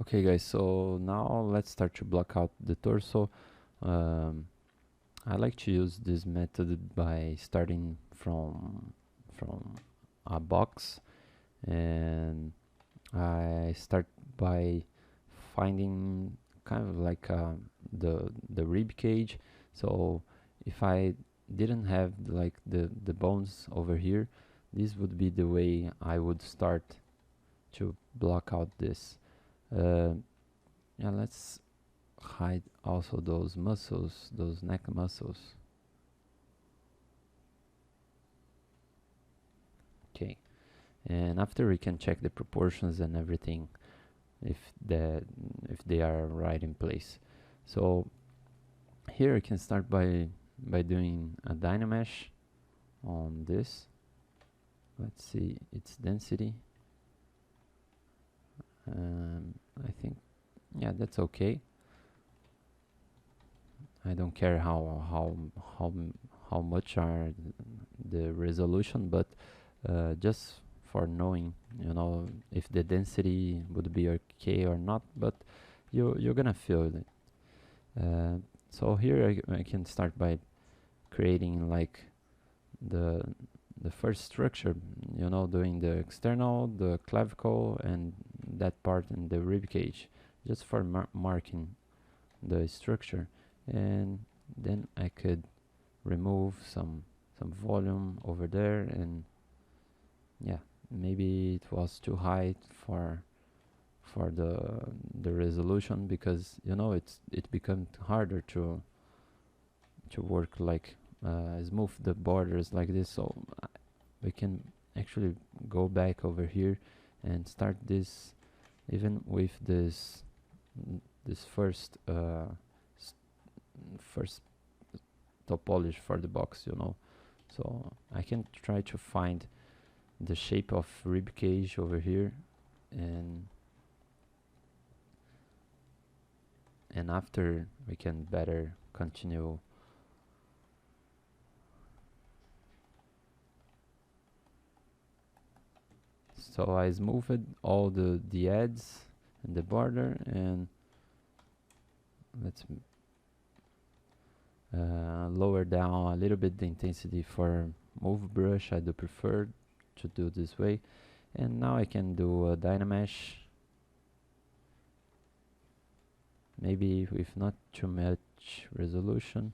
Okay guys, so now let's start to block out the torso. Um, I like to use this method by starting from a box, and I start by finding kind of like the rib cage. So if I didn't have like the bones over here, this would be the way I would start to block out this. Uh, yeah, let's hide also those muscles, those neck muscles. Okay, and after we can check the proportions and everything if they are right in place. So here I can start by doing a dynamesh on this. Let's see its density. I think, yeah, that's okay. I don't care how how much are the resolution, but just for knowing, if the density would be okay or not. But you're gonna feel it. Uh, so here I can start by creating like the the first structure, doing the external, the clavicle, and that part in the rib cage, just for marking the structure. And then I could remove some volume over there, and yeah, maybe it was too high for the resolution, because it becomes harder to work like smooth the borders like this. So we can actually go back over here and start this, even with this first top polish for the box. So I can try to find the shape of rib cage over here, and after we can better continue. So I smoothed all the edges and the border, and let's lower down a little bit the intensity for move brush. I do prefer to do this way. And now I can do a dynamesh, maybe with not too much resolution.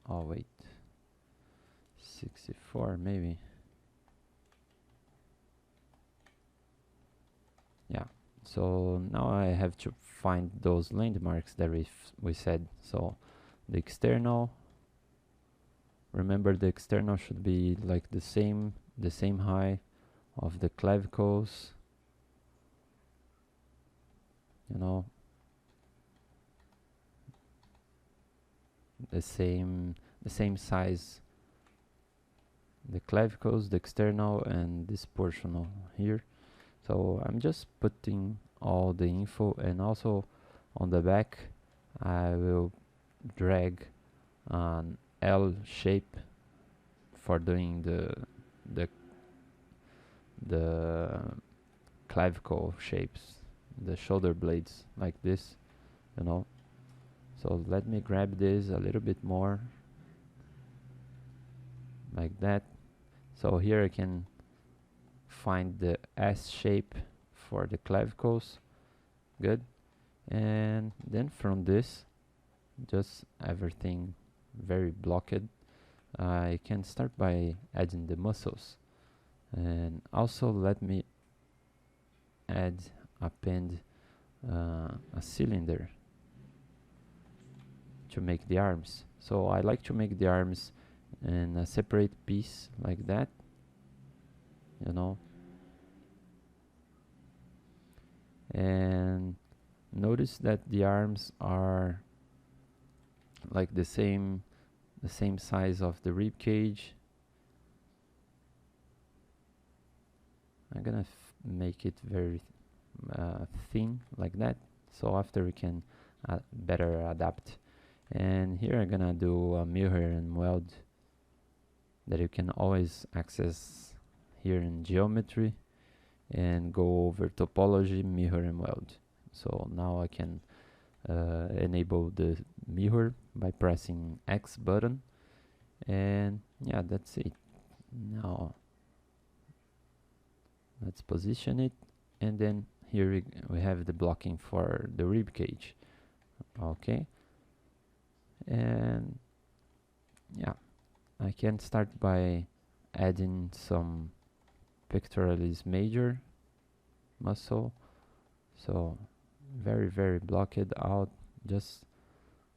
Oh wait, 64 maybe. Yeah, so now I have to find those landmarks that we said. So the external, remember the external should be like the same height of the clavicles, the same size, the clavicles, the external, and this portion here. So I'm just putting all the info, and also on the back I will drag an L shape for doing the the clavicle shapes, the shoulder blades like this, so let me grab this a little bit more like that. So here I can find the S shape for the clavicles. Good. And then from this, just everything very blocked, I can start by adding the muscles. And also let me append a cylinder to make the arms. So I like to make the arms in a separate piece like that, and notice that the arms are like the same size of the rib cage. I'm gonna make it very thin like that, so after we can better adapt. And here I'm gonna do a mirror and weld that you can always access here in geometry, and go over topology, mirror and weld. So now I can enable the mirror by pressing X button, and yeah, that's it. Now let's position it, and then here we have the blocking for the rib cage. Okay, and yeah, I can start by adding some pectoralis major muscle. So very blocked out, just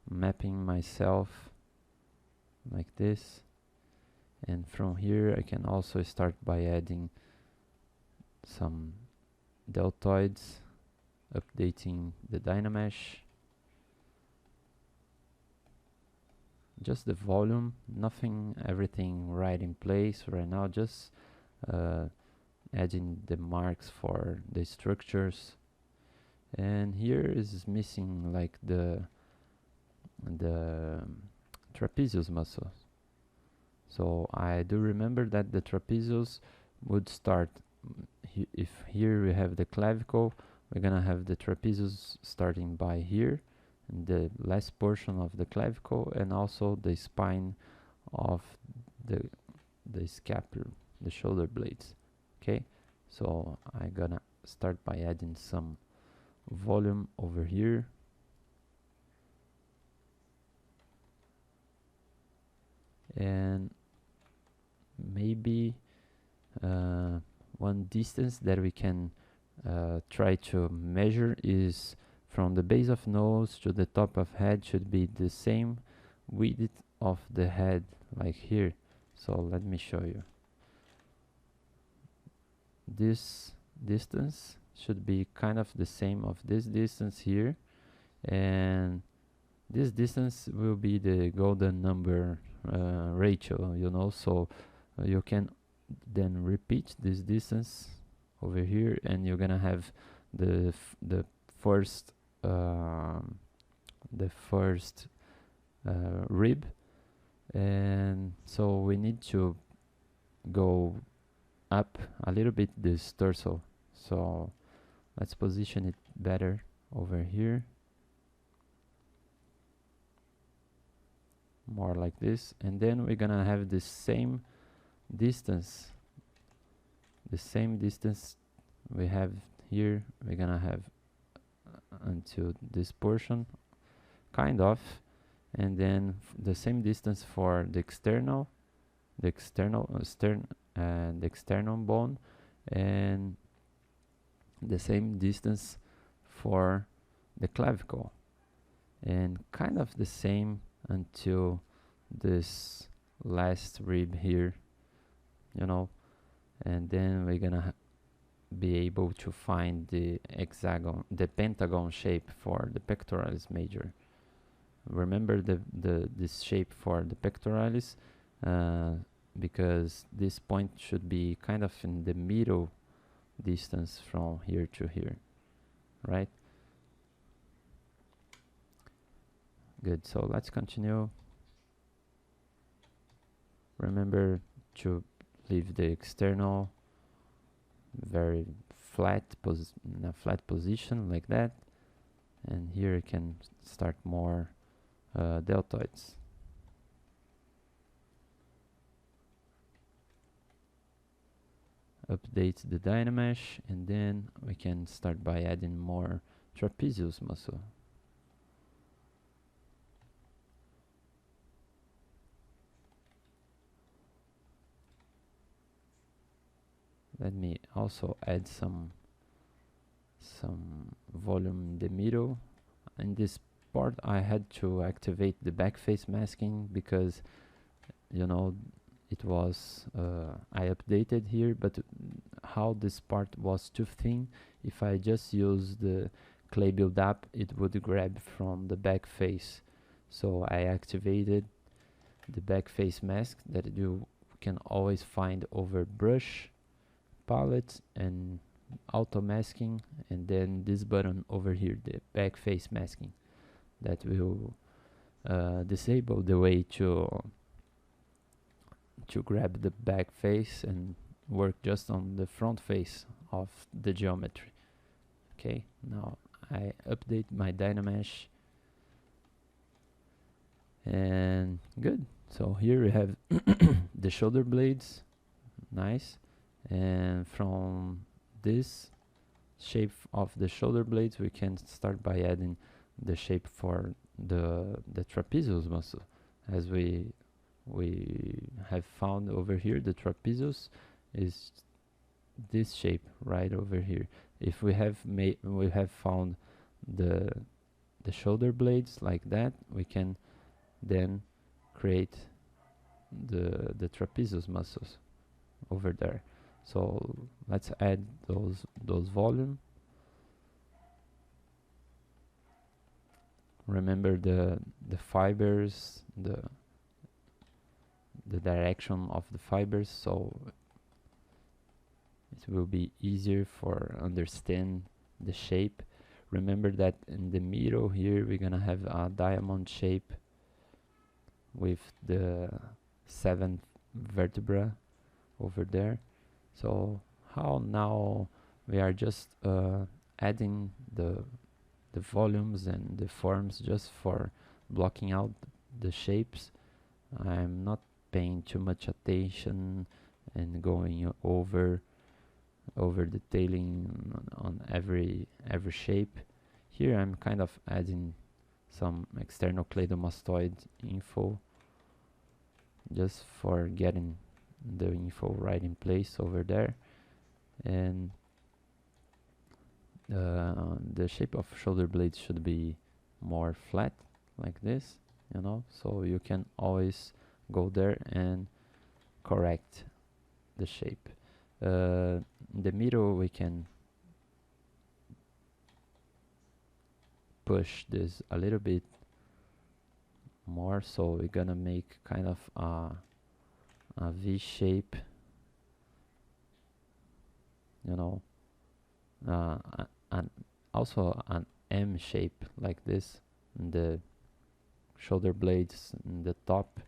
mapping myself like this. And from here I can also start by adding some deltoids, updating the Dynamesh. Just the volume, nothing, everything right in place right now, just adding the marks for the structures. And here is missing like the trapezius muscle. So I do remember that the trapezius would start if here we have the clavicle, we're gonna have the trapezius starting by here, and the last portion of the clavicle, and also the spine of the scapula, the shoulder blades. Okay, so I'm gonna start by adding some volume over here. And maybe one distance that we can try to measure is from the base of nose to the top of head should be the same width of the head, like here. So let me show you. This distance should be kind of the same of this distance here, and this distance will be the golden number ratio, you know. So you can then repeat this distance over here, and you're gonna have the first rib. And so we need to go up a little bit this torso, so let's position it better over here, more like this. And then we're gonna have the same distance we have here, we're gonna have until this portion, kind of, and then the same distance for the external bone, and the same distance for the clavicle, and kind of the same until this last rib here, you know. And then we're gonna be able to find the pentagon shape for the pectoralis major. Remember this shape for the pectoralis, because this point should be kind of in the middle distance from here to here, right? Good, so let's continue. Remember to leave the external very flat in a flat position like that, and here I can start more deltoids. Update the Dynamesh, and then we can start by adding more trapezius muscle. Let me also add some volume in the middle. In this part I had to activate the back face masking because, you know, it was I updated here, but how this part was too thin. If I just use the clay build up, it would grab from the back face. So I activated the back face mask that you can always find over brush, palette, and auto masking, and then this button over here, the back face masking, that will disable the way to grab the back face and work just on the front face of the geometry. Okay, now I update my Dynamesh, and good. So here we have the shoulder blades, nice. And from this shape of the shoulder blades, we can start by adding the shape for the trapezius muscle. As we have found over here, the trapezius is this shape right over here. If we have found the shoulder blades like that, we can then create the trapezius muscles over there. So let's add those volume. Remember the fibers, the direction of the fibers, so it will be easier for understand the shape. Remember that in the middle here we're gonna have a diamond shape with the 7th vertebra over there. So how now we are just adding the volumes and the forms just for blocking out the shapes. I'm not paying too much attention and going over detailing on every shape. Here I'm kind of adding some external cladomastoid info just for getting the info right in place over there. And the shape of shoulder blades should be more flat like this, you know, so you can always go there and correct the shape. In the middle we can push this a little bit more, so we're gonna make kind of a V shape, you know, and also an M shape like this in the shoulder blades in the top,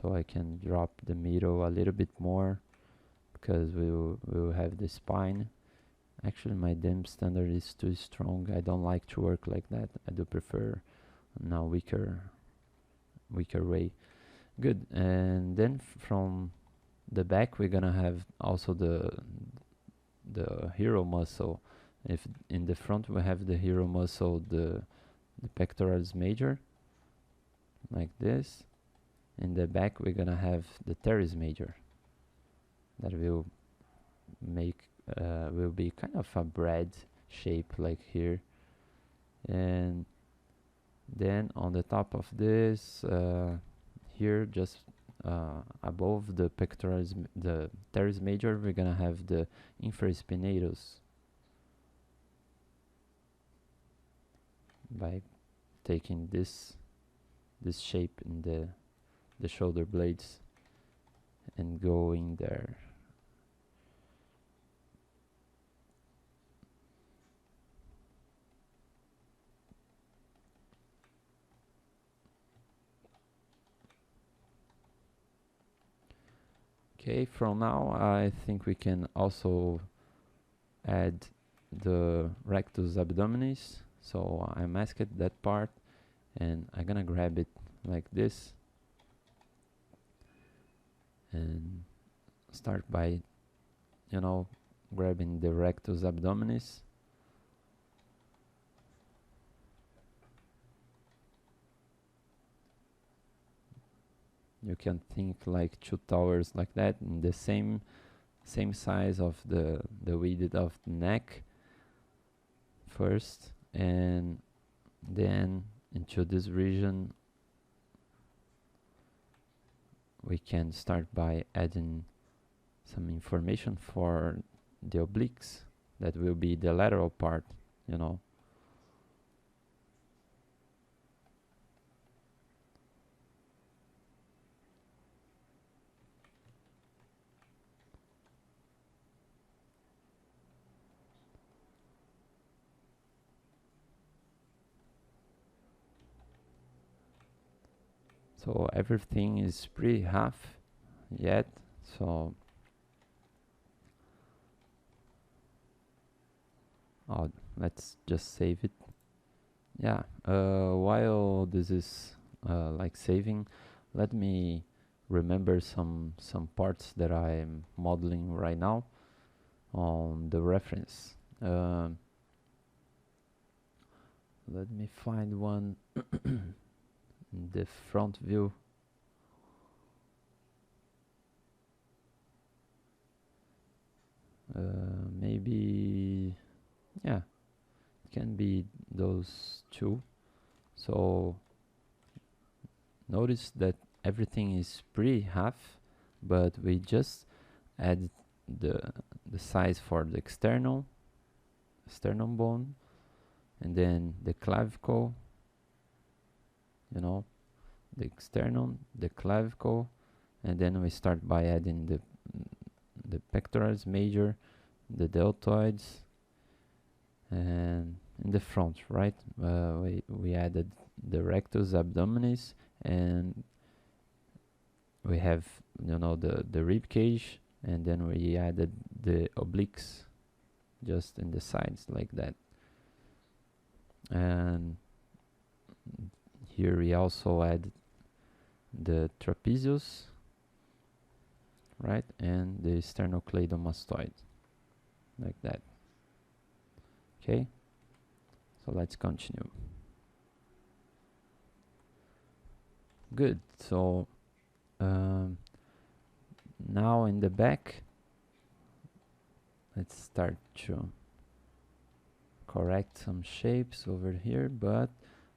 so I can drop the middle a little bit more because we will have the spine. Actually my DEM standard is too strong. I don't like to work like that. I do prefer now weaker way. Good. And then from the back we're gonna have also the hero muscle. If in the front we have the hero muscle, the pectoralis major like this. In the back we're gonna have the teres major that will make will be kind of a bread shape like here. And then on the top of this here, just above the pectoralis, the teres major, we're gonna have the infraspinatus by taking this shape in the shoulder blades and going there. Okay, from now I think we can also add the rectus abdominis. So I masked that part and I'm gonna grab it like this and start by, you know, grabbing the rectus abdominis. You can think like 2 towers like that in the same size of the width of the neck first, and then into this region we can start by adding some information for the obliques. That will be the lateral part, you know. So everything is pretty half yet, so Oh, let's just save it. Yeah, while this is like saving, let me remember some parts that I'm modeling right now on the reference. Let me find one in the front view. Maybe, yeah, it can be those two. So notice that everything is pretty half, but we just add the size for the external sternum bone, and then the clavicle, you know, the externum, the clavicle, and then we start by adding the pectorals major, the deltoids, and in the front, right? We added the rectus abdominis, and we have, you know, the rib cage, and then we added the obliques just in the sides like that. And here we also add the trapezius, right, and the sternocleidomastoid like that. Okay, so let's continue. Good. So now in the back, let's start to correct some shapes over here, but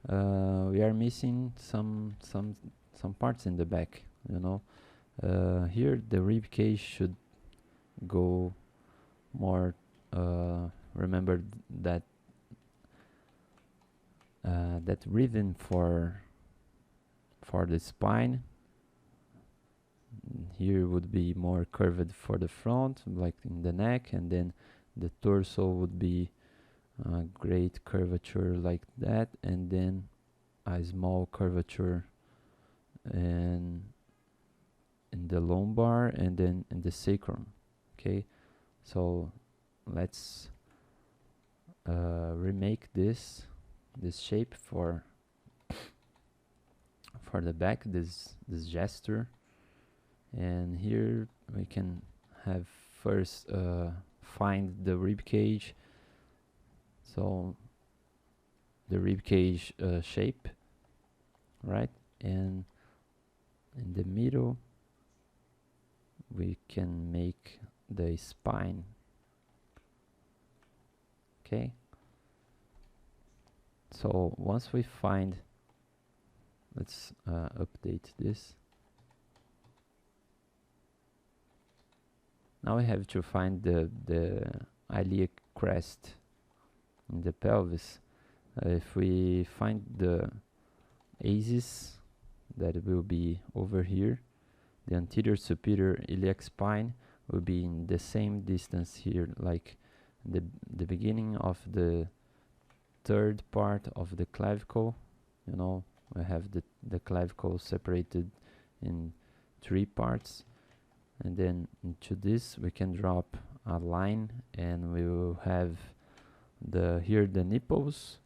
we are missing some parts in the back, you know. Here the rib cage should go more, remember that that rhythm for the spine. Here would be more curved for the front, like in the neck, and then the torso would be a great curvature like that, and then a small curvature and in the lumbar, and then in the sacrum. Okay, so let's remake this shape for the back, this gesture. And here we can have first find the rib cage. So the rib cage shape, right? And in the middle we can make the spine. Okay, so once we find, let's update this. Now we have to find the iliac crest in the pelvis. If we find the ASIS, that will be over here. The anterior superior iliac spine will be in the same distance here, like the beginning of the third part of the clavicle. You know, we have the clavicle separated in 3 parts, and then into this we can drop a line, and we will have here the nipples,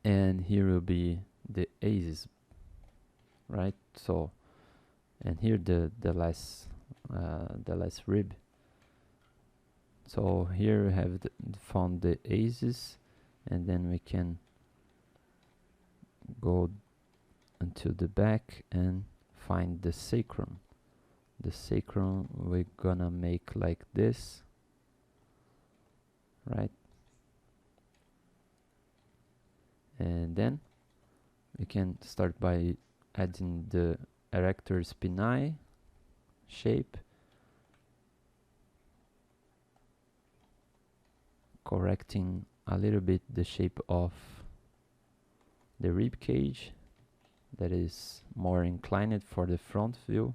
and here will be the ASIS, right? So, and here the last rib. So here we have found the ASIS, and then we can go into the back and find the sacrum. The sacrum we're gonna make like this, right? And then we can start by adding the erector spinae shape, correcting a little bit the shape of the rib cage that is more inclined for the front view,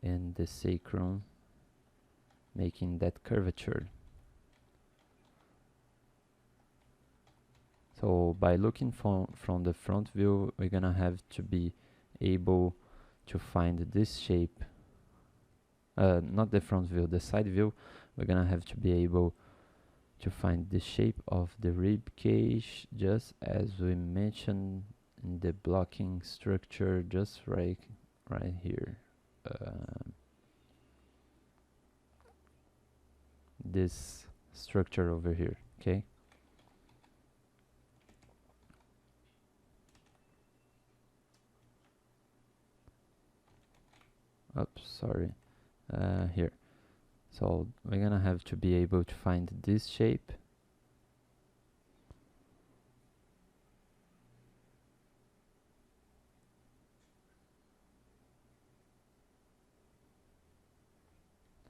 and the sacrum making that curvature. So by looking from the front view, we're gonna have to be able to find this shape not the front view, the side view, we're gonna have to be able to find the shape of the rib cage, just as we mentioned in the blocking structure, just right here. This structure over here, okay? Oops, sorry. Here. So we're gonna have to be able to find this shape.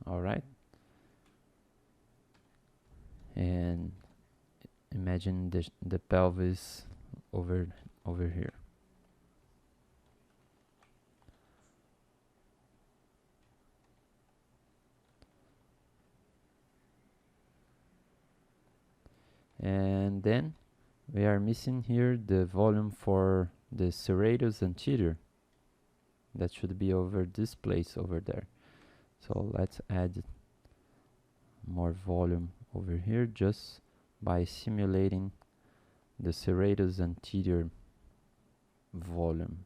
All right. And imagine the pelvis over here. And then we are missing here the volume for the serratus anterior. That should be over this place over there. So let's add more volume over here just by simulating the serratus anterior volume.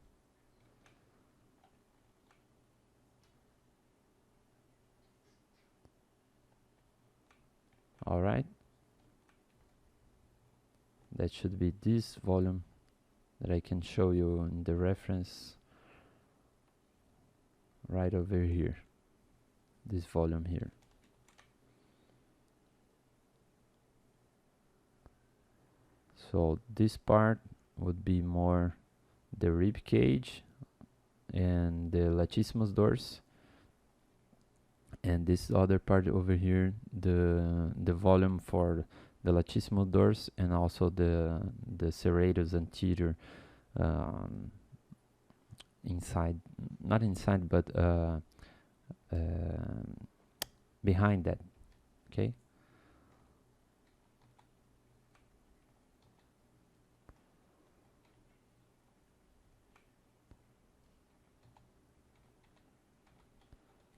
All right. That should be this volume that I can show you in the reference right over here. This volume here. So this part would be more the rib cage and the latissimus dorsi, and this other part over here, the volume for the latissimus dorsi and also the serratus anterior, inside, not inside, but behind that. Okay.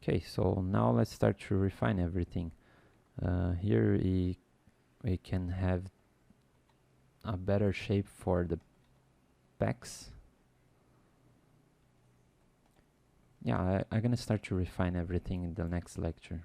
Okay, so now let's start to refine everything. Here we can have a better shape for the pecs. Yeah, I'm gonna start to refine everything in the next lecture.